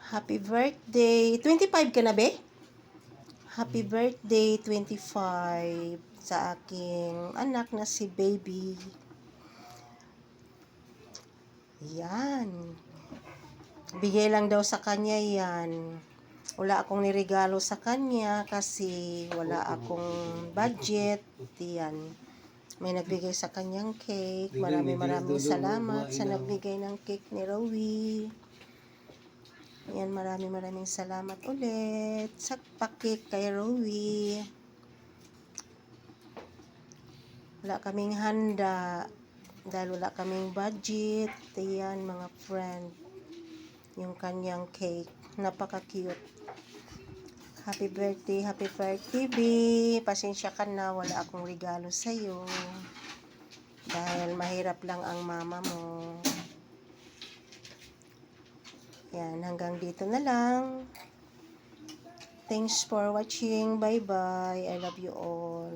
Happy birthday. 25 ka na, be? Happy birthday, 25, sa aking anak na si baby. Yan. Bigay lang daw sa kanya yan. Wala akong niregalo sa kanya kasi wala akong budget. Yan. May nagbigay sa kanyang cake. Maraming salamat sa nagbigay ng cake ni Rowie. Yan, maraming salamat ulit sa pakik kay Rowie. Wala kaming handa dahil wala kaming budget. Yan, mga friend, yung kanyang cake. Napaka-cute. Happy birthday, B. Pasensya ka na, wala akong regalo sa'yo. Dahil mahirap lang ang mama mo. Yan, hanggang dito na lang. Thanks for watching. Bye-bye. I love you all.